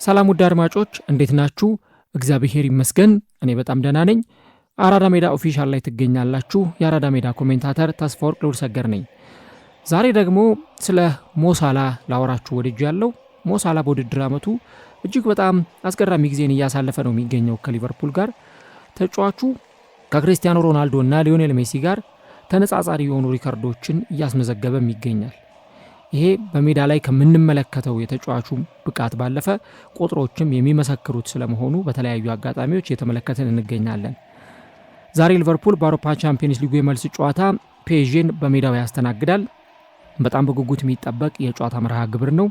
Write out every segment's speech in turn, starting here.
ሰላም ውድ አድማጮች እንዴት ናችሁ? እግዚአብሔር ይመስገን እኔ በጣም ደህና ነኝ። አራዳ ሜዳ ኦፊሻል ላይ ትገኛላችሁ። የአራዳ ሜዳ ኮሜንታተር ተስፋወርቅ ልውሰገር ነኝ። ዛሬ ደግሞ ስለ ሞሳላ ላወራችሁ ወድጃለሁ። ሞሳላ በውድድር ዓመቱ እጅግ በጣም አስገራሚ ጊዜን እያሳለፈ ነው የሚገኘው ከሊቨርፑል ጋር። ተጫዋቹ ከክሪስቲያኖ ሮናልዶ እና ሊዮኔል ሜሲ ጋር ተነጻጻሪ የሆኑ ሪከርዶችን እያስመዘገበም ይገኛል። ይሄ በሜዳ ላይ ከምንመለከተው የተጫዋቹ ብቃት ባለፈ ቁጥሮችም የሚመሰክሩት ስለመሆኑ በተለያዩ አጋጣሚዎች እየተመለከትን እንገኛለን። ዛሬ ሊቨርፑል በአውሮፓ ቻምፒየንስ ሊጉ የመልስ ጨዋታ ፒኤስጂን በሜዳው ያስተናግዳል። በጣም በጉጉት የሚጠበቅ የጨዋታ መርሃ ግብር ነው።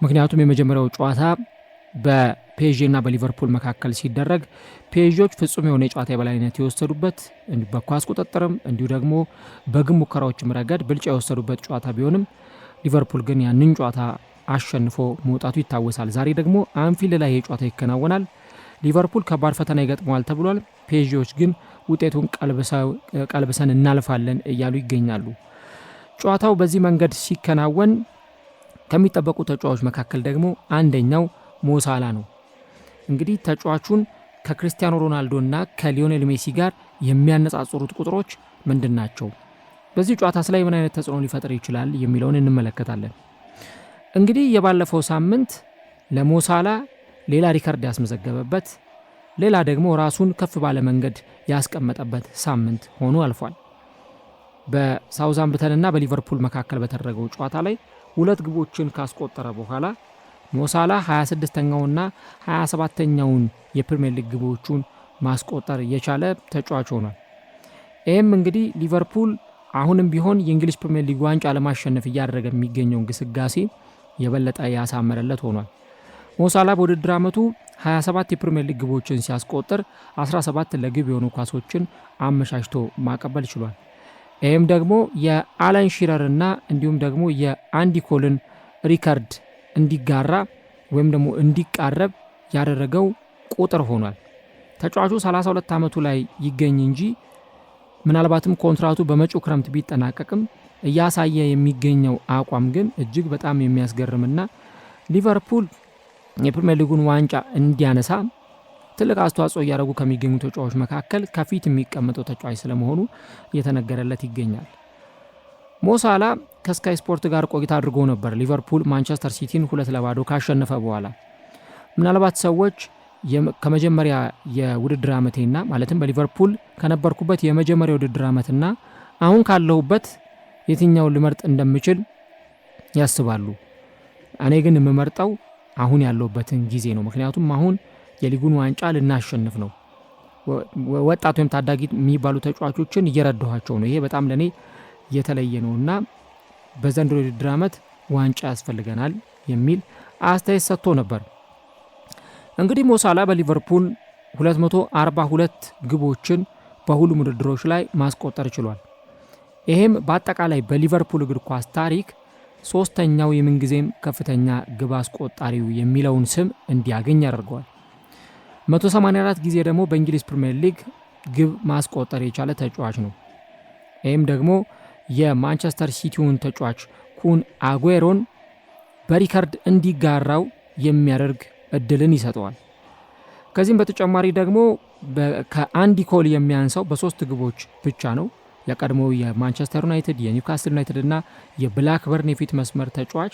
ምክንያቱም የመጀመሪያው ጨዋታ በፒኤስጂ እና በሊቨርፑል መካከል ሲደረግ ፒኤስጂዎች ፍጹም የሆነ የጨዋታ የበላይነት የወሰዱበት በኳስ ቁጥጥርም እንዲሁ ደግሞ በግብ ሙከራዎችም ረገድ ብልጫ የወሰዱበት ጨዋታ ቢሆንም ሊቨርፑል ግን ያንን ጨዋታ አሸንፎ መውጣቱ ይታወሳል። ዛሬ ደግሞ አንፊልድ ላይ የጨዋታ ይከናወናል። ሊቨርፑል ከባድ ፈተና ይገጥመዋል ተብሏል። ፒኤስጂዎች ግን ውጤቱን ቀልብሰን እናልፋለን እያሉ ይገኛሉ። ጨዋታው በዚህ መንገድ ሲከናወን ከሚጠበቁ ተጫዋቾች መካከል ደግሞ አንደኛው ሞሳላ ነው። እንግዲህ ተጫዋቹን ከክሪስቲያኖ ሮናልዶ እና ከሊዮኔል ሜሲ ጋር የሚያነጻጽሩት ቁጥሮች ምንድን ናቸው? በዚህ ጨዋታስ ላይ ምን አይነት ተጽዕኖ ሊፈጥር ይችላል የሚለውን እንመለከታለን። እንግዲህ የባለፈው ሳምንት ለሞሳላ ሌላ ሪከርድ ያስመዘገበበት፣ ሌላ ደግሞ ራሱን ከፍ ባለ መንገድ ያስቀመጠበት ሳምንት ሆኖ አልፏል። በሳውዛምፕተን እና በሊቨርፑል መካከል በተደረገው ጨዋታ ላይ 2 ግቦችን ካስቆጠረ በኋላ ሞሳላ 26ኛውና 27ኛውን የፕሪሚየር ሊግ ግቦቹን ማስቆጠር የቻለ ተጫዋች ሆኗል። ይህም እንግዲህ ሊቨርፑል አሁንም ቢሆን የእንግሊዝ ፕሪሚየር ሊግ ዋንጫ ለማሸነፍ እያደረገ የሚገኘው እንቅስቃሴ የበለጠ ያሳመረለት ሆኗል። ሞሳላ በውድድር ዓመቱ 27 የፕሪሚየር ሊግ ግቦችን ሲያስቆጥር 17 ለግብ የሆኑ ኳሶችን አመሻሽቶ ማቀበል ችሏል። ይህም ደግሞ የአለን ሺረር እና እንዲሁም ደግሞ የአንዲ ኮልን ሪከርድ እንዲጋራ ወይም ደግሞ እንዲቃረብ ያደረገው ቁጥር ሆኗል። ተጫዋቹ 32 ዓመቱ ላይ ይገኝ እንጂ ምናልባትም ኮንትራቱ በመጪው ክረምት ቢጠናቀቅም እያሳየ የሚገኘው አቋም ግን እጅግ በጣም የሚያስገርምና ሊቨርፑል የፕሪሚየር ሊጉን ዋንጫ እንዲያነሳ ትልቅ አስተዋጽኦ እያደረጉ ከሚገኙ ተጫዋቾች መካከል ከፊት የሚቀመጠው ተጫዋች ስለመሆኑ እየተነገረለት ይገኛል። ሞሳላ ከስካይ ስፖርት ጋር ቆይታ አድርጎ ነበር ሊቨርፑል ማንቸስተር ሲቲን 2-0 ካሸነፈ በኋላ። ምናልባት ሰዎች ከመጀመሪያ የውድድር ዓመቴና ማለትም በሊቨርፑል ከነበርኩበት የመጀመሪያ ውድድር ዓመትና አሁን ካለሁበት የትኛውን ልመርጥ እንደምችል ያስባሉ። እኔ ግን የምመርጠው አሁን ያለሁበትን ጊዜ ነው። ምክንያቱም አሁን የሊጉን ዋንጫ ልናሸንፍ ነው። ወጣት ወይም ታዳጊ የሚባሉ ተጫዋቾችን እየረዳኋቸው ነው። ይሄ በጣም ለኔ የተለየ ነውና በዘንድሮ የውድድር ዓመት ዋንጫ ያስፈልገናል የሚል አስተያየት ሰጥቶ ነበር። እንግዲህ ሞሳላ በሊቨርፑል 242 ግቦችን በሁሉም ውድድሮች ላይ ማስቆጠር ችሏል። ይሄም በአጠቃላይ በሊቨርፑል እግር ኳስ ታሪክ 3ኛው የምንጊዜም ከፍተኛ ግብ አስቆጣሪው የሚለውን ስም እንዲያገኝ ያደርገዋል። 184 ጊዜ ደግሞ በእንግሊዝ ፕሪሚየር ሊግ ግብ ማስቆጠር የቻለ ተጫዋች ነው። ይህም ደግሞ የማንቸስተር ሲቲውን ተጫዋች ኩን አጉዌሮን በሪከርድ እንዲጋራው የሚያደርግ እድልን ይሰጠዋል። ከዚህም በተጨማሪ ደግሞ ከአንዲ ኮል የሚያንሰው በ3 ግቦች ብቻ ነው። የቀድሞው የማንቸስተር ዩናይትድ፣ የኒውካስትል ዩናይትድ እና የብላክበርን የፊት መስመር ተጫዋች።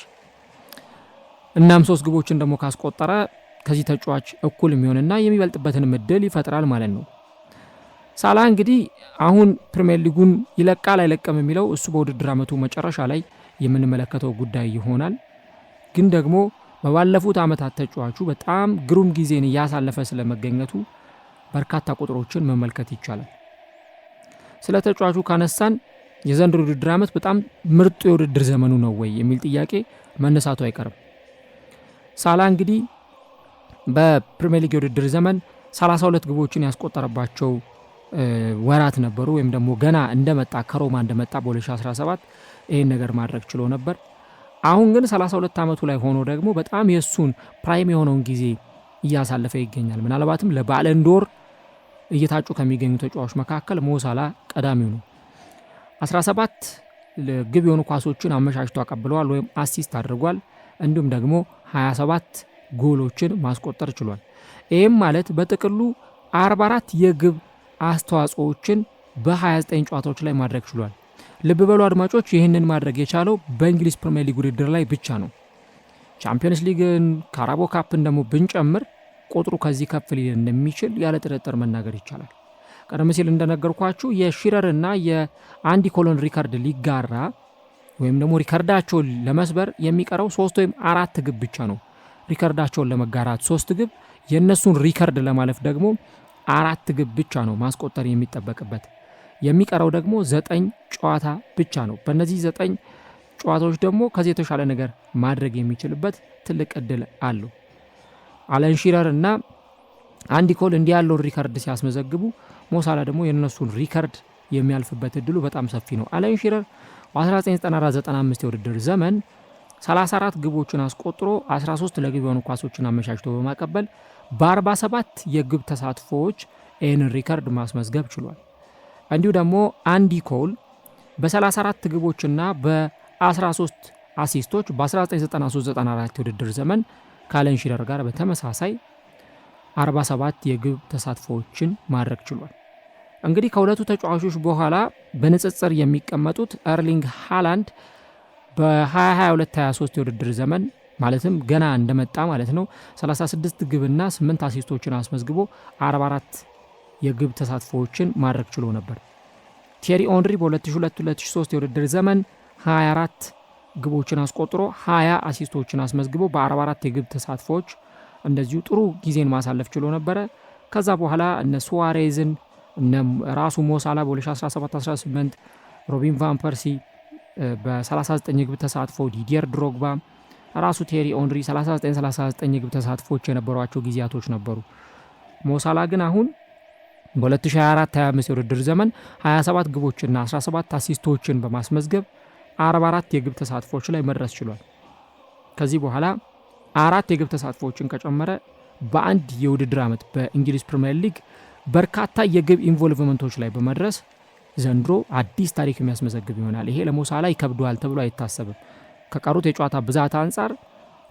እናም 3 ግቦችን ደግሞ ካስቆጠረ ከዚህ ተጫዋች እኩል የሚሆንና የሚበልጥበትን እድል ይፈጥራል ማለት ነው። ሳላ እንግዲህ አሁን ፕሪሚየር ሊጉን ይለቃል አይለቅም የሚለው እሱ በውድድር ዓመቱ መጨረሻ ላይ የምንመለከተው ጉዳይ ይሆናል። ግን ደግሞ በባለፉት ዓመታት ተጫዋቹ በጣም ግሩም ጊዜን እያሳለፈ ስለመገኘቱ በርካታ ቁጥሮችን መመልከት ይቻላል። ስለ ተጫዋቹ ካነሳን የዘንድሮ ውድድር ዓመት በጣም ምርጡ የውድድር ዘመኑ ነው ወይ የሚል ጥያቄ መነሳቱ አይቀርም። ሳላ እንግዲህ በፕሪሚየር ሊግ የውድድር ዘመን 32 ግቦችን ያስቆጠረባቸው ወራት ነበሩ። ወይም ደግሞ ገና እንደመጣ ከሮማ እንደመጣ በ2017 ይህን ነገር ማድረግ ችሎ ነበር። አሁን ግን 32 ዓመቱ ላይ ሆኖ ደግሞ በጣም የእሱን ፕራይም የሆነውን ጊዜ እያሳለፈ ይገኛል። ምናልባትም ለባለንዶር እየታጩ ከሚገኙ ተጫዋቾች መካከል ሞሳላ ቀዳሚው ነው። 17 ግብ የሆኑ ኳሶችን አመሻሽቶ አቀብለዋል ወይም አሲስት አድርጓል። እንዲሁም ደግሞ 27 ጎሎችን ማስቆጠር ችሏል። ይህም ማለት በጥቅሉ 44 የግብ አስተዋጽኦችን በ29 ጨዋታዎች ላይ ማድረግ ችሏል። ልብ በሉ አድማጮች፣ ይህንን ማድረግ የቻለው በእንግሊዝ ፕሪሚየር ሊግ ውድድር ላይ ብቻ ነው። ቻምፒየንስ ሊግን ካራቦ ካፕን ደግሞ ብንጨምር ቁጥሩ ከዚህ ከፍ ሊል እንደሚችል ያለ ጥርጥር መናገር ይቻላል። ቀደም ሲል እንደነገርኳችሁ የሺረርና የአንዲ ኮሎን ሪከርድ ሊጋራ ወይም ደግሞ ሪከርዳቸውን ለመስበር የሚቀረው 3 ወይም 4 ግብ ብቻ ነው። ሪከርዳቸውን ለመጋራት 3 ግብ፣ የእነሱን ሪከርድ ለማለፍ ደግሞ 4 ግብ ብቻ ነው ማስቆጠር የሚጠበቅበት። የሚቀረው ደግሞ 9 ጨዋታ ብቻ ነው። በእነዚህ 9 ጨዋታዎች ደግሞ ከዚህ የተሻለ ነገር ማድረግ የሚችልበት ትልቅ እድል አለው። አለን ሺረር እና አንዲ ኮል እንዲህ ያለውን ሪከርድ ሲያስመዘግቡ ሞሳላ ደግሞ የእነሱን ሪከርድ የሚያልፍበት እድሉ በጣም ሰፊ ነው። አለን ሺረር በ1994-95 የውድድር ዘመን 34 ግቦችን አስቆጥሮ 13 ለግብ የሆኑ ኳሶችን አመቻችቶ በማቀበል በ47 የግብ ተሳትፎዎች ይህንን ሪከርድ ማስመዝገብ ችሏል። እንዲሁ ደግሞ አንዲ ኮል በ34 ግቦችና በ13 አሲስቶች በ1993-94 የውድድር ዘመን ከአለን ሺረር ጋር በተመሳሳይ 47 የግብ ተሳትፎዎችን ማድረግ ችሏል። እንግዲህ ከሁለቱ ተጫዋቾች በኋላ በንጽጽር የሚቀመጡት ኤርሊንግ ሃላንድ በ2022-23 የውድድር ዘመን ማለትም ገና እንደመጣ ማለት ነው 36 ግብና 8 አሲስቶችን አስመዝግቦ 44 የግብ ተሳትፎዎችን ማድረግ ችሎ ነበር። ቲየሪ ኦንሪ በ2002-2003 የውድድር ዘመን 24 ግቦችን አስቆጥሮ 20 አሲስቶችን አስመዝግቦ በ44 የግብ ተሳትፎዎች እንደዚሁ ጥሩ ጊዜን ማሳለፍ ችሎ ነበረ። ከዛ በኋላ እነ ሱዋሬዝን እነ ራሱ ሞሳላ በ2017-18 ሮቢን ቫን ፐርሲ በ39 የግብ ተሳትፎ ዲዲየር ድሮግባ ራሱ ቴሪ ኦንሪ 39 የግብ ተሳትፎች የነበሯቸው ጊዜያቶች ነበሩ። ሞሳላ ግን አሁን በ2024-25 የውድድር ዘመን 27 ግቦችና 17 አሲስቶችን በማስመዝገብ 44 የግብ ተሳትፎች ላይ መድረስ ችሏል። ከዚህ በኋላ 4 የግብ ተሳትፎችን ከጨመረ በአንድ የውድድር ዓመት በእንግሊዝ ፕሪሚየር ሊግ በርካታ የግብ ኢንቮልቭመንቶች ላይ በመድረስ ዘንድሮ አዲስ ታሪክ የሚያስመዘግብ ይሆናል። ይሄ ለሞሳላ ይከብደዋል ተብሎ አይታሰብም። ከቀሩት የጨዋታ ብዛት አንጻር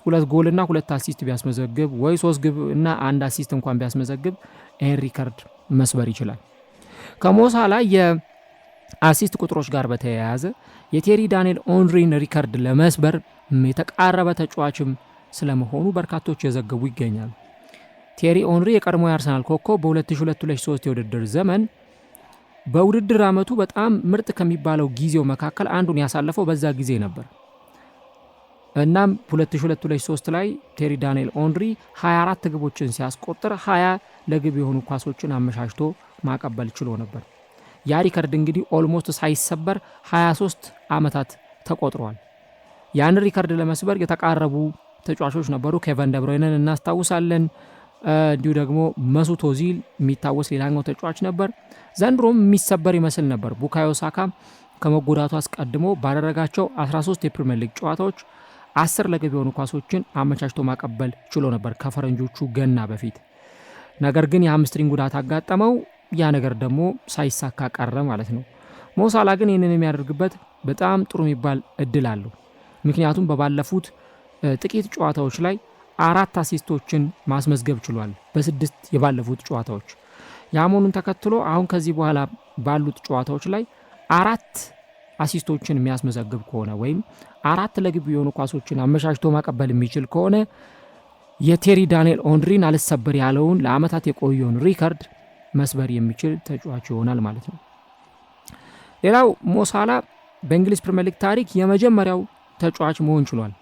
2 ጎልና 2 አሲስት ቢያስመዘግብ ወይ 3 ግብ እና 1 አሲስት እንኳን ቢያስመዘግብ ይህን ሪከርድ መስበር ይችላል። ከሞሳላ የአሲስት ቁጥሮች ጋር በተያያዘ የቴሪ ዳንኤል ኦንሪን ሪከርድ ለመስበር የተቃረበ ተጫዋችም ስለመሆኑ በርካቶች የዘገቡ ይገኛሉ። ቴሪ ኦንሪ የቀድሞ የአርሰናል ኮከብ በ2002-2003 የውድድር ዘመን በውድድር ዓመቱ በጣም ምርጥ ከሚባለው ጊዜው መካከል አንዱን ያሳለፈው በዛ ጊዜ ነበር። እናም 2002-2003 ላይ ቴሪ ዳንኤል ኦንሪ 24 ግቦችን ሲያስቆጥር 20 ለግብ የሆኑ ኳሶችን አመቻችቶ ማቀበል ችሎ ነበር። ያ ሪከርድ እንግዲህ ኦልሞስት ሳይሰበር 23 ዓመታት ተቆጥረዋል። ያን ሪከርድ ለመስበር የተቃረቡ ተጫዋቾች ነበሩ። ኬቨን ደብሮይነን እናስታውሳለን። እንዲሁ ደግሞ መሱት ኦዚል የሚታወስ ሌላኛው ተጫዋች ነበር። ዘንድሮም የሚሰበር ይመስል ነበር። ቡካዮ ሳካ ከመጎዳቱ አስቀድሞ ባደረጋቸው 13 የፕሪሚየር ሊግ ጨዋታዎች 10 ለግብ የሆኑ ኳሶችን አመቻችቶ ማቀበል ችሎ ነበር ከፈረንጆቹ ገና በፊት። ነገር ግን የሃምስትሪንግ ጉዳት አጋጠመው። ያ ነገር ደግሞ ሳይሳካ ቀረ ማለት ነው። ሞሳላ ግን ይህንን የሚያደርግበት በጣም ጥሩ የሚባል እድል አለው። ምክንያቱም በባለፉት ጥቂት ጨዋታዎች ላይ 4 አሲስቶችን ማስመዝገብ ችሏል በ6 የባለፉት ጨዋታዎች። ያመኑን ተከትሎ አሁን ከዚህ በኋላ ባሉት ጨዋታዎች ላይ 4 አሲስቶችን የሚያስመዘግብ ከሆነ ወይም 4 ለግብ የሆኑ ኳሶችን አመቻችቶ ማቀበል የሚችል ከሆነ የቴሪ ዳንኤል ኦንሪን አልሰበር ያለውን ለአመታት የቆየውን ሪከርድ መስበር የሚችል ተጫዋች ይሆናል ማለት ነው። ሌላው ሞሳላ በእንግሊዝ ፕሪሚየር ሊግ ታሪክ የመጀመሪያው ተጫዋች መሆን ችሏል።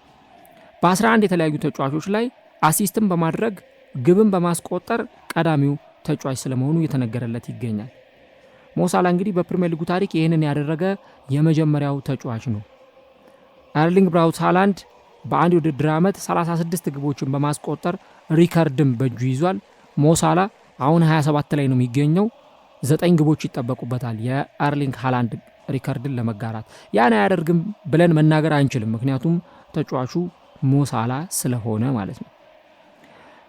በ11 የተለያዩ ተጫዋቾች ላይ አሲስትን በማድረግ ግብን በማስቆጠር ቀዳሚው ተጫዋች ስለመሆኑ እየተነገረለት ይገኛል። ሞሳላ እንግዲህ በፕሪሚየር ሊጉ ታሪክ ይህንን ያደረገ የመጀመሪያው ተጫዋች ነው። ኤርሊንግ ብራውት ሃላንድ በአንድ ውድድር ዓመት 36 ግቦችን በማስቆጠር ሪከርድም በእጁ ይዟል። ሞሳላ አሁን 27 ላይ ነው የሚገኘው። 9 ግቦች ይጠበቁበታል የኤርሊንግ ሃላንድ ሪከርድን ለመጋራት። ያን አያደርግም ብለን መናገር አንችልም፣ ምክንያቱም ተጫዋቹ ሞሳላ ስለሆነ ማለት ነው።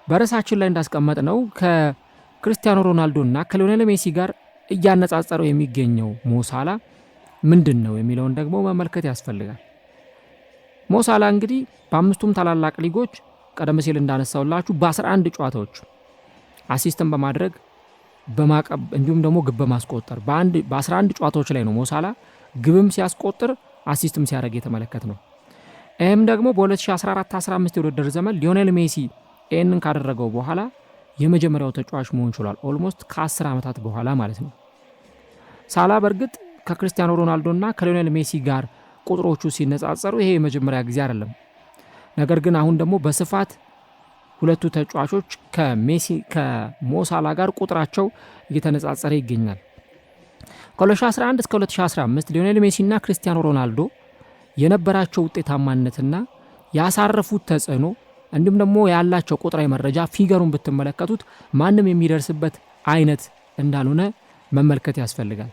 በርዕሳችን ላይ እንዳስቀመጥ ነው ከክርስቲያኖ ሮናልዶ እና ከሊዮኔል ሜሲ ጋር እያነጻጸረው የሚገኘው ሞሳላ ምንድን ነው የሚለውን ደግሞ መመልከት ያስፈልጋል። ሞሳላ እንግዲህ በአምስቱም ታላላቅ ሊጎች ቀደም ሲል እንዳነሳውላችሁ በ11 ጨዋታዎች አሲስትን በማድረግ በማቀብ እንዲሁም ደግሞ ግብ በማስቆጠር በ11 ጨዋታዎች ላይ ነው ሞሳላ ግብም ሲያስቆጥር አሲስትም ሲያደርግ የተመለከት ነው። ይህም ደግሞ በ2014-15 የውድድር ዘመን ሊዮኔል ሜሲ ይህንን ካደረገው በኋላ የመጀመሪያው ተጫዋች መሆን ችሏል። ኦልሞስት ከ10 ዓመታት በኋላ ማለት ነው። ሳላ በእርግጥ ከክርስቲያኖ ሮናልዶ እና ከሊዮኔል ሜሲ ጋር ቁጥሮቹ ሲነጻጸሩ ይሄ የመጀመሪያ ጊዜ አይደለም። ነገር ግን አሁን ደግሞ በስፋት ሁለቱ ተጫዋቾች ከሞሳላ ጋር ቁጥራቸው እየተነጻጸረ ይገኛል። ከ2011 እስከ 2015 ሊዮኔል ሜሲ እና ክርስቲያኖ ሮናልዶ የነበራቸው ውጤታማነትና ያሳረፉት ተጽዕኖ እንዲሁም ደግሞ ያላቸው ቁጥራዊ መረጃ ፊገሩን ብትመለከቱት ማንም የሚደርስበት አይነት እንዳልሆነ መመልከት ያስፈልጋል።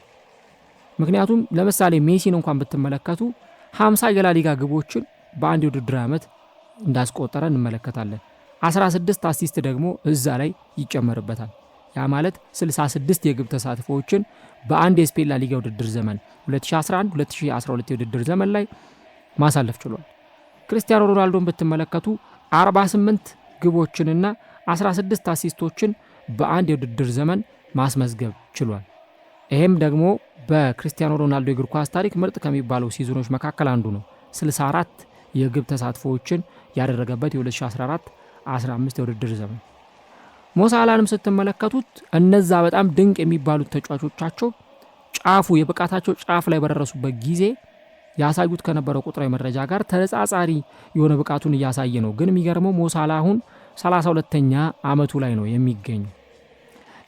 ምክንያቱም ለምሳሌ ሜሲን እንኳን ብትመለከቱ 50 የላሊጋ ግቦችን በአንድ የውድድር ዓመት እንዳስቆጠረ እንመለከታለን። 16 አሲስት ደግሞ እዛ ላይ ይጨመርበታል። ያ ማለት 66 የግብ ተሳትፎዎችን በአንድ የስፔን ላሊጋ ውድድር ዘመን 2011-2012 የውድድር ዘመን ላይ ማሳለፍ ችሏል። ክርስቲያኖ ሮናልዶን ብትመለከቱ 48 ግቦችንና 16 አሲስቶችን በአንድ የውድድር ዘመን ማስመዝገብ ችሏል። ይህም ደግሞ በክርስቲያኖ ሮናልዶ የእግር ኳስ ታሪክ ምርጥ ከሚባለው ሲዝኖች መካከል አንዱ ነው። 64 የግብ ተሳትፎዎችን ያደረገበት የ2014-15 የውድድር ዘመን። ሞሳላንም ስትመለከቱት እነዛ በጣም ድንቅ የሚባሉት ተጫዋቾቻቸው የብቃታቸው ጫፍ ላይ በደረሱበት ጊዜ ያሳዩት ከነበረው ቁጥራዊ መረጃ ጋር ተነጻጻሪ የሆነ ብቃቱን እያሳየ ነው። ግን የሚገርመው ሞሳላ አሁን 32ኛ ዓመቱ ላይ ነው የሚገኘው።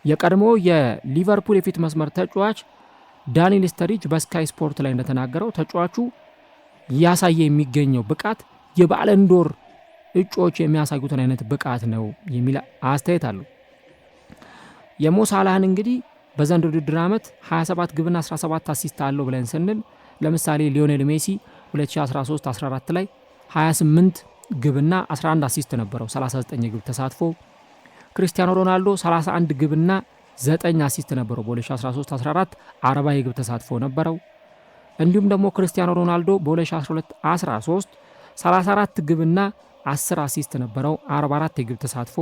የቀድሞ የሊቨርፑል የፊት መስመር ተጫዋች ዳኒል ስተሪጅ በስካይ ስፖርት ላይ እንደተናገረው ተጫዋቹ እያሳየ የሚገኘው ብቃት የባለንዶር እጩዎች የሚያሳዩትን አይነት ብቃት ነው የሚል አስተያየት አለው። የሞሳላህን እንግዲህ በዘንድሮው ውድድር ዓመት 27 ግብና 17 አሲስት አለው ብለን ስንል ለምሳሌ ሊዮኔል ሜሲ 2013-14 ላይ 28 ግብና 11 አሲስት ነበረው፣ 39 የግብ ተሳትፎ። ክርስቲያኖ ሮናልዶ 31 ግብና 9 አሲስት ነበረው፣ በ2013-14 40 የግብ ተሳትፎ ነበረው። እንዲሁም ደግሞ ክርስቲያኖ ሮናልዶ በ2012-13 34 ግብና 10 አሲስት ነበረው፣ 44 የግብ ተሳትፎ።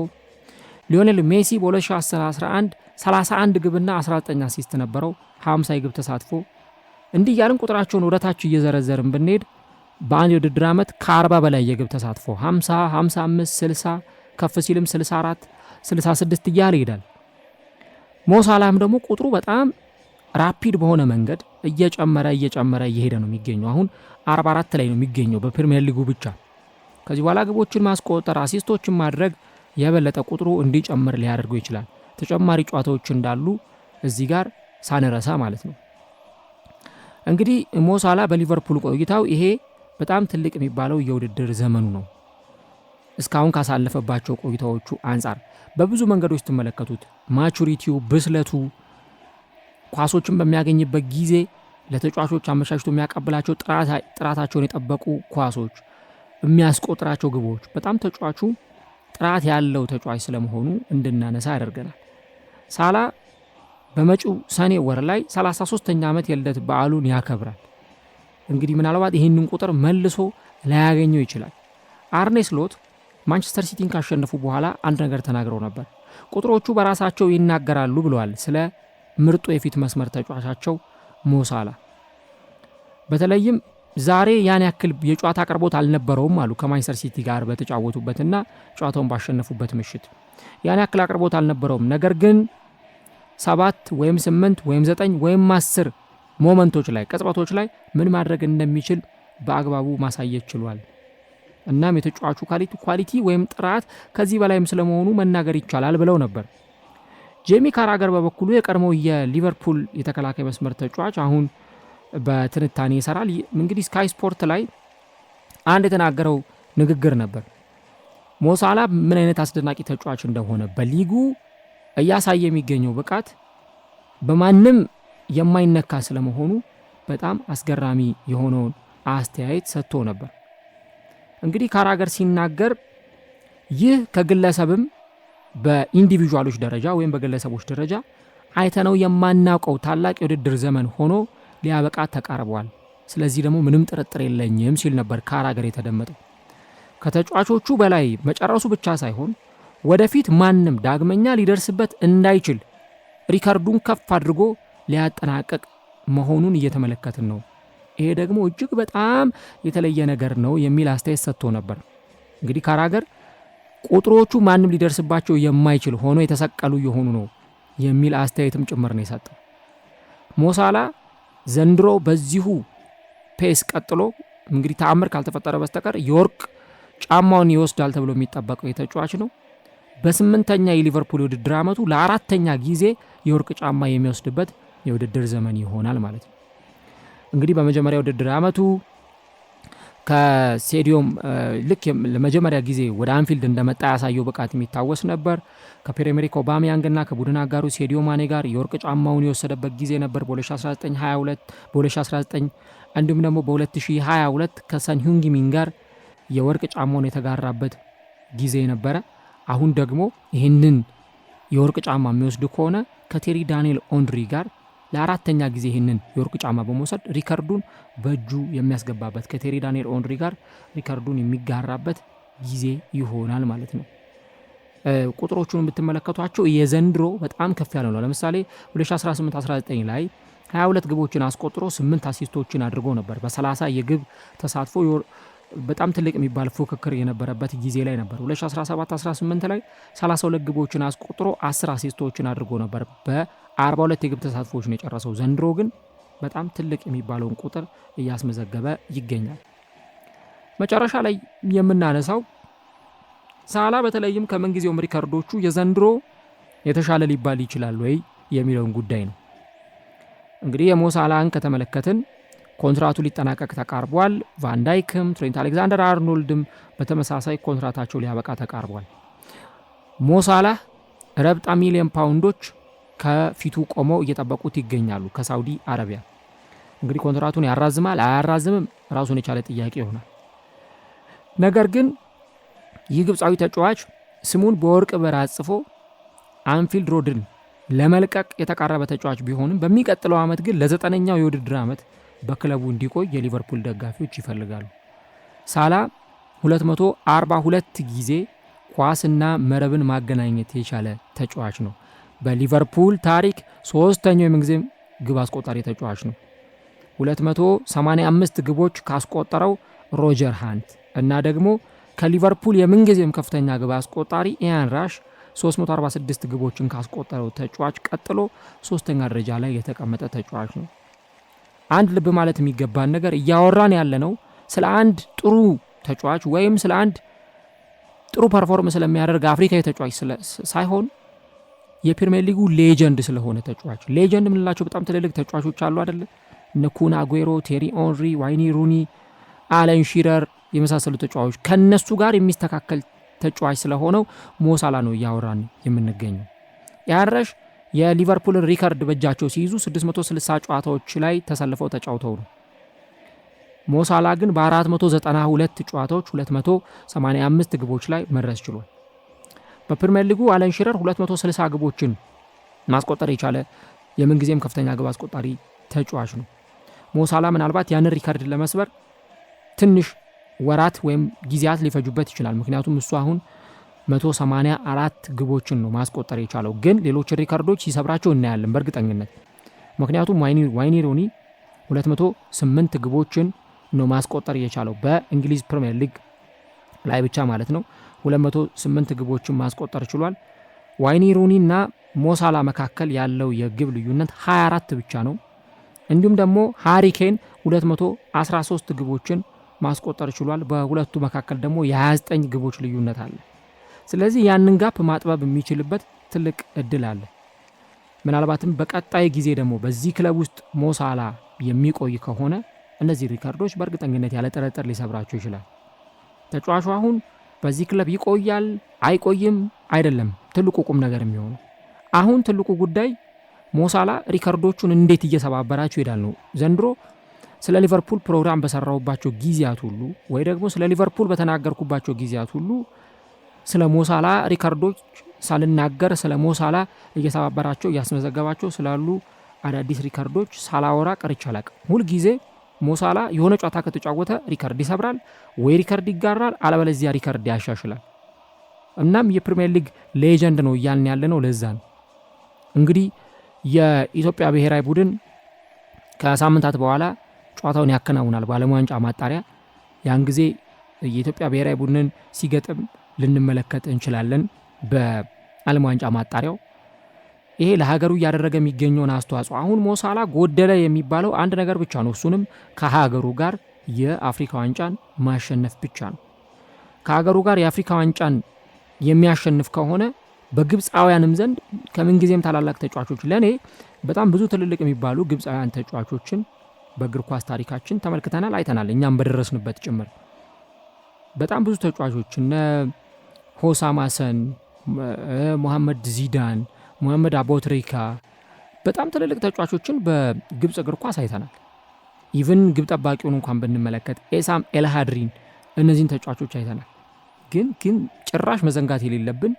ሊዮኔል ሜሲ በ2010-11 31 ግብና 19 አሲስት ነበረው፣ 50 የግብ ተሳትፎ። እንዲህ ያልን ቁጥራቸውን ወደታች እየዘረዘርን ብንሄድ በአንድ የውድድር ዓመት ከ40 በላይ የግብ ተሳትፎ 50፣ 55፣ 60 ከፍ ሲልም 64፣ 66 እያለ ይሄዳል። ሞሳላም ደግሞ ቁጥሩ በጣም ራፒድ በሆነ መንገድ እየጨመረ እየሄደ ነው የሚገኘው። አሁን 44 ላይ ነው የሚገኘው በፕሪሚየር ሊጉ ብቻ። ከዚህ በኋላ ግቦችን ማስቆጠር፣ አሲስቶችን ማድረግ የበለጠ ቁጥሩ እንዲጨምር ሊያደርገው ይችላል። ተጨማሪ ጨዋታዎች እንዳሉ እዚህ ጋር ሳንረሳ ማለት ነው። እንግዲህ ሞሳላ በሊቨርፑል ቆይታው ይሄ በጣም ትልቅ የሚባለው የውድድር ዘመኑ ነው። እስካሁን ካሳለፈባቸው ቆይታዎቹ አንጻር በብዙ መንገዶች ትመለከቱት ማቹሪቲው፣ ብስለቱ፣ ኳሶችን በሚያገኝበት ጊዜ ለተጫዋቾች አመቻችቶ የሚያቀብላቸው ጥራታቸውን የጠበቁ ኳሶች፣ የሚያስቆጥራቸው ግቦች፣ በጣም ተጫዋቹ ጥራት ያለው ተጫዋች ስለመሆኑ እንድናነሳ ያደርገናል። ሳላ በመጪው ሰኔ ወር ላይ 33ኛ ዓመት የልደት በዓሉን ያከብራል። እንግዲህ ምናልባት ይህንን ቁጥር መልሶ ላያገኘው ይችላል። አርኔ ስሎት ማንቸስተር ሲቲን ካሸነፉ በኋላ አንድ ነገር ተናግረው ነበር። ቁጥሮቹ በራሳቸው ይናገራሉ ብለዋል ስለ ምርጡ የፊት መስመር ተጫዋቻቸው ሞሳላ። በተለይም ዛሬ ያን ያክል የጨዋታ አቅርቦት አልነበረውም አሉ። ከማንቸስተር ሲቲ ጋር በተጫወቱበትና ጨዋታውን ባሸነፉበት ምሽት ያን ያክል አቅርቦት አልነበረውም። ነገር ግን 7 ወይም 8 ወይም 9 ወይም 10 ሞመንቶች ላይ ቅጽበቶች ላይ ምን ማድረግ እንደሚችል በአግባቡ ማሳየት ችሏል። እናም የተጫዋቹ ኳሊቲ ወይም ጥራት ከዚህ በላይም ስለመሆኑ መናገር ይቻላል ብለው ነበር። ጄሚ ካራገር በበኩሉ የቀድሞው የሊቨርፑል የተከላካይ መስመር ተጫዋች አሁን በትንታኔ ይሰራል። እንግዲህ ስካይ ስፖርት ላይ አንድ የተናገረው ንግግር ነበር። ሞሳላ ምን አይነት አስደናቂ ተጫዋች እንደሆነ በሊጉ እያሳየ የሚገኘው ብቃት በማንም የማይነካ ስለመሆኑ በጣም አስገራሚ የሆነውን አስተያየት ሰጥቶ ነበር። እንግዲህ ካራገር ሲናገር ይህ ከግለሰብም በኢንዲቪጁዋሎች ደረጃ ወይም በግለሰቦች ደረጃ አይተነው የማናውቀው ታላቅ የውድድር ዘመን ሆኖ ሊያበቃ ተቃርቧል። ስለዚህ ደግሞ ምንም ጥርጥር የለኝም ሲል ነበር ካራገር የተደመጠው። ከተጫዋቾቹ በላይ መጨረሱ ብቻ ሳይሆን ወደፊት ማንም ዳግመኛ ሊደርስበት እንዳይችል ሪከርዱን ከፍ አድርጎ ሊያጠናቀቅ መሆኑን እየተመለከትን ነው። ይሄ ደግሞ እጅግ በጣም የተለየ ነገር ነው የሚል አስተያየት ሰጥቶ ነበር። እንግዲህ ካራገር ቁጥሮቹ ማንም ሊደርስባቸው የማይችል ሆኖ የተሰቀሉ የሆኑ ነው የሚል አስተያየትም ጭምር ነው የሰጠው። ሞሳላ ዘንድሮ በዚሁ ፔስ ቀጥሎ እንግዲህ ተአምር ካልተፈጠረ በስተቀር የወርቅ ጫማውን ይወስዳል ተብሎ የሚጠበቀው የተጫዋች ነው። በ8ኛ የሊቨርፑል ውድድር ዓመቱ ለ4ኛ ጊዜ የወርቅ ጫማ የሚወስድበት የውድድር ዘመን ይሆናል ማለት ነው። እንግዲህ በመጀመሪያ ውድድር ዓመቱ ከስቴዲየም ልክ ለመጀመሪያ ጊዜ ወደ አንፊልድ እንደመጣ ያሳየው ብቃት የሚታወስ ነበር። ከፒየር-ኤመሪክ ኦባሜያንግና ከቡድን አጋሩ ሳዲዮ ማኔ ጋር የወርቅ ጫማውን የወሰደበት ጊዜ ነበር በ2019-22 በ2019 እንዲሁም ደግሞ በ2022 ከሰን ሂዩንግሚን ጋር የወርቅ ጫማውን የተጋራበት ጊዜ ነበረ። አሁን ደግሞ ይህንን የወርቅ ጫማ የሚወስድ ከሆነ ከቴሪ ዳንኤል ኦንሪ ጋር ለ4ኛ ጊዜ ይህንን የወርቅ ጫማ በመውሰድ ሪከርዱን በእጁ የሚያስገባበት ከቴሪ ዳንኤል ኦንሪ ጋር ሪከርዱን የሚጋራበት ጊዜ ይሆናል ማለት ነው። ቁጥሮቹን የምትመለከቷቸው የዘንድሮ በጣም ከፍ ያለ ነው። ለምሳሌ 2018-19 ላይ 22 ግቦችን አስቆጥሮ 8 አሲስቶችን አድርጎ ነበር። በ30 የግብ ተሳትፎ በጣም ትልቅ የሚባል ፉክክር የነበረበት ጊዜ ላይ ነበር። 2017-18 ላይ 32 ግቦችን አስቆጥሮ 10 አሲስቶችን አድርጎ ነበር። በ42 የግብ ተሳትፎች ነው የጨረሰው። ዘንድሮ ግን በጣም ትልቅ የሚባለውን ቁጥር እያስመዘገበ ይገኛል። መጨረሻ ላይ የምናነሳው ሳላ በተለይም ከምንጊዜውም ሪከርዶቹ የዘንድሮ የተሻለ ሊባል ይችላል ወይ የሚለውን ጉዳይ ነው። እንግዲህ የሞሳላን ከተመለከትን ኮንትራቱ ሊጠናቀቅ ተቃርቧል። ቫንዳይክም ትሬንት አሌክዛንደር አርኖልድም በተመሳሳይ ኮንትራታቸው ሊያበቃ ተቃርቧል። ሞሳላ ረብጣ ሚሊዮን ፓውንዶች ከፊቱ ቆመው እየጠበቁት ይገኛሉ ከሳውዲ አረቢያ። እንግዲህ ኮንትራቱን ያራዝማል አያራዝምም ራሱን የቻለ ጥያቄ ይሆናል። ነገር ግን ይህ ግብፃዊ ተጫዋች ስሙን በወርቅ በር አጽፎ አንፊልድ ሮድን ለመልቀቅ የተቃረበ ተጫዋች ቢሆንም በሚቀጥለው ዓመት ግን ለ9ኛው የውድድር ዓመት በክለቡ እንዲቆይ የሊቨርፑል ደጋፊዎች ይፈልጋሉ። ሳላ 242 ጊዜ ኳስና መረብን ማገናኘት የቻለ ተጫዋች ነው። በሊቨርፑል ታሪክ 3ኛው የምንጊዜም ግብ አስቆጣሪ ተጫዋች ነው። 285 ግቦች ካስቆጠረው ሮጀር ሃንት እና ደግሞ ከሊቨርፑል የምንጊዜም ከፍተኛ ግብ አስቆጣሪ ኢያን ራሽ 346 ግቦችን ካስቆጠረው ተጫዋች ቀጥሎ 3ኛ ደረጃ ላይ የተቀመጠ ተጫዋች ነው። አንድ ልብ ማለት የሚገባን ነገር እያወራን ያለ ነው ስለ አንድ ጥሩ ተጫዋች ወይም ስለ አንድ ጥሩ ፐርፎርም ስለሚያደርግ አፍሪካዊ ተጫዋች ሳይሆን የፕሪሚየር ሊጉ ሌጀንድ ስለሆነ ተጫዋች። ሌጀንድ የምንላቸው በጣም ትልልቅ ተጫዋቾች አሉ አይደለ? እነ ኩን አጉዌሮ፣ ቴሪ ኦንሪ፣ ዋይኒ ሩኒ፣ አለን ሺረር የመሳሰሉ ተጫዋቾች ከነሱ ጋር የሚስተካከል ተጫዋች ስለሆነው ሞሳላ ነው እያወራን የምንገኘው። ያረሽ የሊቨርፑልን ሪከርድ በእጃቸው ሲይዙ 660 ጨዋታዎች ላይ ተሰልፈው ተጫውተው ነው። ሞሳላ ግን በ492 ጨዋታዎች 285 ግቦች ላይ መድረስ ችሏል። በፕሪሚየር ሊጉ አለን ሺረር 260 ግቦችን ማስቆጠር የቻለ የምንጊዜም ከፍተኛ ግብ አስቆጣሪ ተጫዋች ነው። ሞሳላ ምናልባት ያንን ሪከርድ ለመስበር ትንሽ ወራት ወይም ጊዜያት ሊፈጁበት ይችላል። ምክንያቱም እሱ አሁን 184 ግቦችን ነው ማስቆጠር የቻለው። ግን ሌሎች ሪከርዶች ሲሰብራቸው እናያለን በእርግጠኝነት። ምክንያቱም ዋይኒ ሩኒ 208 ግቦችን ነው ማስቆጠር የቻለው በእንግሊዝ ፕሪሚየር ሊግ ላይ ብቻ ማለት ነው። 208 ግቦችን ማስቆጠር ችሏል። ዋይኒ ሩኒ እና ሞሳላ መካከል ያለው የግብ ልዩነት 24 ብቻ ነው። እንዲሁም ደግሞ ሃሪ ኬን 213 ግቦችን ማስቆጠር ችሏል። በሁለቱ መካከል ደግሞ የ29 ግቦች ልዩነት አለ። ስለዚህ ያንን ጋፕ ማጥበብ የሚችልበት ትልቅ እድል አለ። ምናልባትም በቀጣይ ጊዜ ደግሞ በዚህ ክለብ ውስጥ ሞሳላ የሚቆይ ከሆነ እነዚህ ሪከርዶች በእርግጠኝነት ያለ ጥርጥር ሊሰብራቸው ይችላል። ተጫዋቹ አሁን በዚህ ክለብ ይቆያል አይቆይም አይደለም ትልቁ ቁም ነገር የሚሆነው። አሁን ትልቁ ጉዳይ ሞሳላ ሪከርዶቹን እንዴት እየሰባበራቸው ይሄዳል ነው። ዘንድሮ ስለ ሊቨርፑል ፕሮግራም በሰራሁባቸው ጊዜያት ሁሉ ወይ ደግሞ ስለ ሊቨርፑል በተናገርኩባቸው ጊዜያት ሁሉ ስለ ሞሳላ ሪከርዶች ሳልናገር ስለ ሞሳላ እየሰባበራቸው እያስመዘገባቸው ስላሉ አዳዲስ ሪከርዶች ሳላወራ ቀርቼ አላቅም። ሁልጊዜ ሞሳላ የሆነ ጨዋታ ከተጫወተ ሪከርድ ይሰብራል ወይ ሪከርድ ይጋራል፣ አለበለዚያ ሪከርድ ያሻሽላል። እናም የፕሪሚየር ሊግ ሌጀንድ ነው እያልን ያለ ነው። ለዛ ነው እንግዲህ የኢትዮጵያ ብሔራዊ ቡድን ከሳምንታት በኋላ ጨዋታውን ያከናውናል በዓለም ዋንጫ ማጣሪያ። ያን ጊዜ የኢትዮጵያ ብሔራዊ ቡድንን ሲገጥም ልንመለከት እንችላለን በዓለም ዋንጫ ማጣሪያው። ይሄ ለሀገሩ እያደረገ የሚገኘውን አስተዋጽኦ አሁን ሞሳላ ጎደለ የሚባለው አንድ ነገር ብቻ ነው። እሱንም ከሀገሩ ጋር የአፍሪካ ዋንጫን ማሸነፍ ብቻ ነው። ከሀገሩ ጋር የአፍሪካ ዋንጫን የሚያሸንፍ ከሆነ በግብፃውያንም ዘንድ ከምንጊዜም ታላላቅ ተጫዋቾች ለእኔ በጣም ብዙ ትልልቅ የሚባሉ ግብፃውያን ተጫዋቾችን በእግር ኳስ ታሪካችን ተመልክተናል፣ አይተናል፣ እኛም በደረስንበት ጭምር በጣም ብዙ ተጫዋቾች እነ ሆሳም ሐሰን፣ ሞሐመድ ዚዳን፣ ሞሐመድ አቦትሪካ በጣም ትልልቅ ተጫዋቾችን በግብፅ እግር ኳስ አይተናል። ኢቭን ግብ ጠባቂውን እንኳን ብንመለከት ኤሳም ኤልሃድሪን እነዚህን ተጫዋቾች አይተናል። ግን ጭራሽ መዘንጋት የሌለብን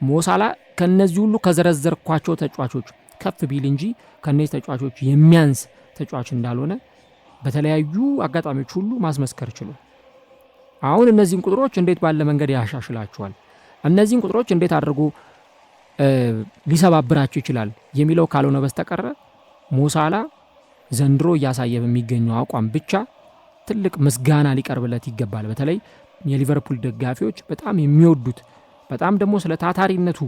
ሞሳላ ከነዚህ ሁሉ ከዘረዘርኳቸው ተጫዋቾች ከፍ ቢል እንጂ ከነዚህ ተጫዋቾች የሚያንስ ተጫዋች እንዳልሆነ በተለያዩ አጋጣሚዎች ሁሉ ማስመስከር ችሏል። አሁን እነዚህን ቁጥሮች እንዴት ባለ መንገድ ያሻሽላቸዋል፣ እነዚህን ቁጥሮች እንዴት አድርጎ ሊሰባብራቸው ይችላል የሚለው ካልሆነ በስተቀረ ሞሳላ ዘንድሮ እያሳየ በሚገኘው አቋም ብቻ ትልቅ ምስጋና ሊቀርብለት ይገባል። በተለይ የሊቨርፑል ደጋፊዎች በጣም የሚወዱት በጣም ደግሞ ስለ ታታሪነቱ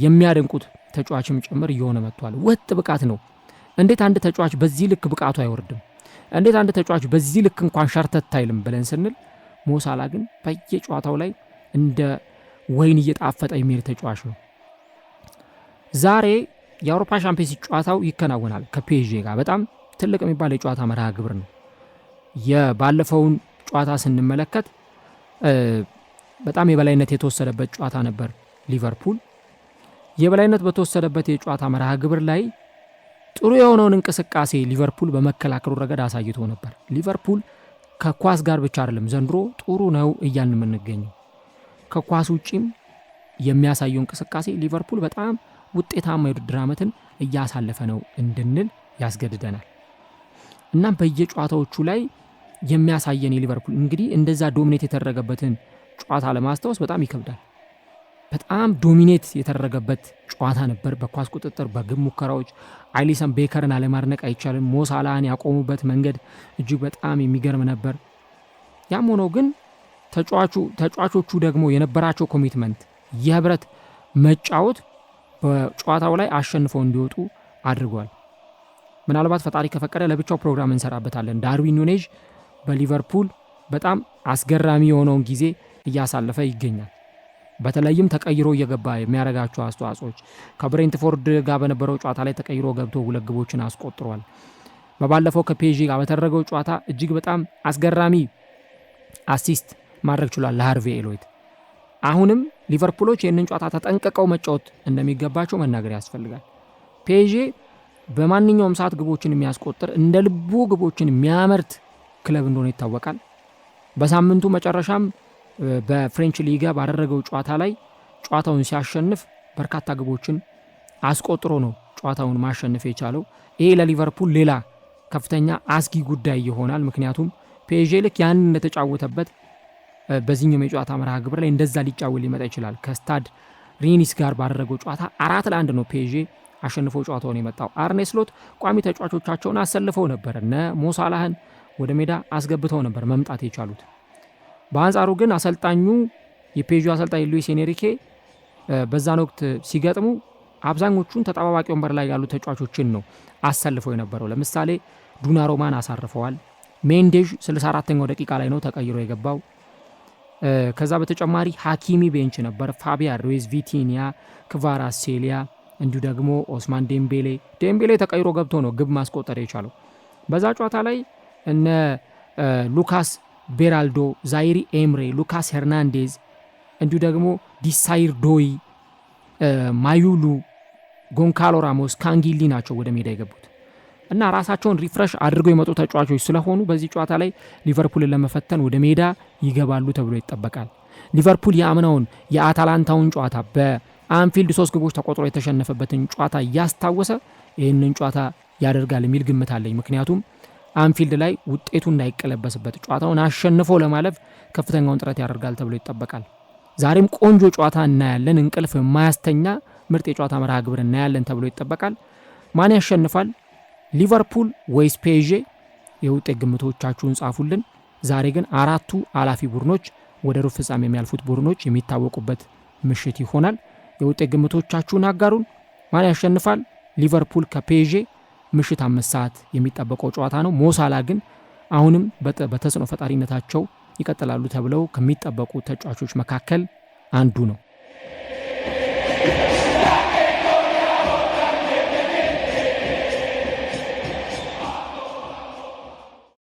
የሚያደንቁት ተጫዋችም ጭምር እየሆነ መጥቷል። ወጥ ብቃት ነው። እንዴት አንድ ተጫዋች በዚህ ልክ ብቃቱ አይወርድም? እንዴት አንድ ተጫዋች በዚህ ልክ እንኳን ሸርተት አይልም ብለን ስንል ሞሳላ ግን በየጨዋታው ላይ እንደ ወይን እየጣፈጠ የሚሄድ ተጫዋች ነው። ዛሬ የአውሮፓ ሻምፒዮንስ ጨዋታው ይከናወናል ከፒኤስጂ ጋር። በጣም ትልቅ የሚባል የጨዋታ መርሃ ግብር ነው። የባለፈውን ጨዋታ ስንመለከት በጣም የበላይነት የተወሰደበት ጨዋታ ነበር። ሊቨርፑል የበላይነት በተወሰደበት የጨዋታ መርሃ ግብር ላይ ጥሩ የሆነውን እንቅስቃሴ ሊቨርፑል በመከላከሉ ረገድ አሳይቶ ነበር። ሊቨርፑል ከኳስ ጋር ብቻ አይደለም ዘንድሮ ጥሩ ነው እያልን የምንገኘው፣ ከኳስ ውጪም የሚያሳየው እንቅስቃሴ ሊቨርፑል በጣም ውጤታማ የውድድር ዓመትን እያሳለፈ ነው እንድንል ያስገድደናል። እናም በየጨዋታዎቹ ላይ የሚያሳየን የሊቨርፑል እንግዲህ እንደዛ ዶሚኔት የተደረገበትን ጨዋታ ለማስታወስ በጣም ይከብዳል። በጣም ዶሚኔት የተደረገበት ጨዋታ ነበር። በኳስ ቁጥጥር፣ በግብ ሙከራዎች አሊሰን ቤከርን አለማድነቅ አይቻልም። ሞሳላህን ያቆሙበት መንገድ እጅግ በጣም የሚገርም ነበር። ያም ሆኖ ግን ተጫዋቾቹ ደግሞ የነበራቸው ኮሚትመንት፣ የህብረት መጫወት በጨዋታው ላይ አሸንፈው እንዲወጡ አድርጓል። ምናልባት ፈጣሪ ከፈቀደ ለብቻው ፕሮግራም እንሰራበታለን። ዳርዊን ኑኔዝ በሊቨርፑል በጣም አስገራሚ የሆነውን ጊዜ እያሳለፈ ይገኛል። በተለይም ተቀይሮ እየገባ የሚያደርጋቸው አስተዋጽኦች ከብሬንትፎርድ ጋር በነበረው ጨዋታ ላይ ተቀይሮ ገብቶ 2 ግቦችን አስቆጥሯል። በባለፈው ከፒኤስጂ ጋር በተደረገው ጨዋታ እጅግ በጣም አስገራሚ አሲስት ማድረግ ችሏል ለሃርቬ ኤሎይት። አሁንም ሊቨርፑሎች ይህንን ጨዋታ ተጠንቅቀው መጫወት እንደሚገባቸው መናገር ያስፈልጋል። ፒኤስጂ በማንኛውም ሰዓት ግቦችን የሚያስቆጥር እንደ ልቡ ግቦችን የሚያመርት ክለብ እንደሆነ ይታወቃል። በሳምንቱ መጨረሻም በፍሬንች ሊጋ ባደረገው ጨዋታ ላይ ጨዋታውን ሲያሸንፍ በርካታ ግቦችን አስቆጥሮ ነው ጨዋታውን ማሸነፍ የቻለው። ይሄ ለሊቨርፑል ሌላ ከፍተኛ አስጊ ጉዳይ ይሆናል። ምክንያቱም ፒኤስጂ ልክ ያን እንደተጫወተበት በዚህኛው የጨዋታ መርሃ ግብር ላይ እንደዛ ሊጫወት ሊመጣ ይችላል። ከስታድ ሬኒስ ጋር ባደረገው ጨዋታ 4-1 ነው ፒኤስጂ አሸንፎ ጨዋታውን የመጣው። አርኔ ስሎት ቋሚ ተጫዋቾቻቸውን አሰልፈው ነበር። እነ ሞሳላህን ወደ ሜዳ አስገብተው ነበር መምጣት የቻሉት። በአንጻሩ ግን አሰልጣኙ የፒኤስጂ አሰልጣኝ ሉዊስ ኤንሪኬ በዛን ወቅት ሲገጥሙ አብዛኞቹን ተጠባባቂ ወንበር ላይ ያሉ ተጫዋቾችን ነው አሰልፈው የነበረው። ለምሳሌ ዱናሮማን አሳርፈዋል። ሜንዴዥ 64ኛው ደቂቃ ላይ ነው ተቀይሮ የገባው። ከዛ በተጨማሪ ሐኪሚ ቤንች ነበር። ፋቢያን ሩይዝ፣ ቪቲኒያ፣ ክቫራትስኬሊያ እንዲሁ ደግሞ ኦስማን ዴምቤሌ ተቀይሮ ገብቶ ነው ግብ ማስቆጠር የቻለው። በዛ ጨዋታ ላይ እነ ሉካስ ቤራልዶ፣ ዛይሪ ኤምሬ፣ ሉካስ ሄርናንዴዝ እንዲሁ ደግሞ ዲሳይር ዶይ፣ ማዩሉ፣ ጎንካሎ ራሞስ፣ ካንጊሊ ናቸው ወደ ሜዳ የገቡት እና ራሳቸውን ሪፍሬሽ አድርገው የመጡ ተጫዋቾች ስለሆኑ በዚህ ጨዋታ ላይ ሊቨርፑልን ለመፈተን ወደ ሜዳ ይገባሉ ተብሎ ይጠበቃል። ሊቨርፑል የአምናውን የአታላንታውን ጨዋታ በአንፊልድ 3 ግቦች ተቆጥሮ የተሸነፈበትን ጨዋታ እያስታወሰ ይህንን ጨዋታ ያደርጋል የሚል ግምት አለኝ። ምክንያቱም አንፊልድ ላይ ውጤቱ እንዳይቀለበስበት ጨዋታውን አሸንፎ ለማለፍ ከፍተኛውን ጥረት ያደርጋል ተብሎ ይጠበቃል። ዛሬም ቆንጆ ጨዋታ እናያለን። እንቅልፍ የማያስተኛ ምርጥ የጨዋታ መርሃ ግብር እናያለን ተብሎ ይጠበቃል። ማን ያሸንፋል? ሊቨርፑል ወይስ ፒኤስዤ? የውጤት ግምቶቻችሁን ጻፉልን። ዛሬ ግን አራቱ አላፊ ቡድኖች ወደ ሩብ ፍጻሜ የሚያልፉት ቡድኖች የሚታወቁበት ምሽት ይሆናል። የውጤት ግምቶቻችሁን አጋሩን። ማን ያሸንፋል? ሊቨርፑል ከፒኤስዤ ምሽት 5 ሰዓት የሚጠበቀው ጨዋታ ነው። ሞሳላ ግን አሁንም በተጽዕኖ ፈጣሪነታቸው ይቀጥላሉ ተብለው ከሚጠበቁ ተጫዋቾች መካከል አንዱ ነው።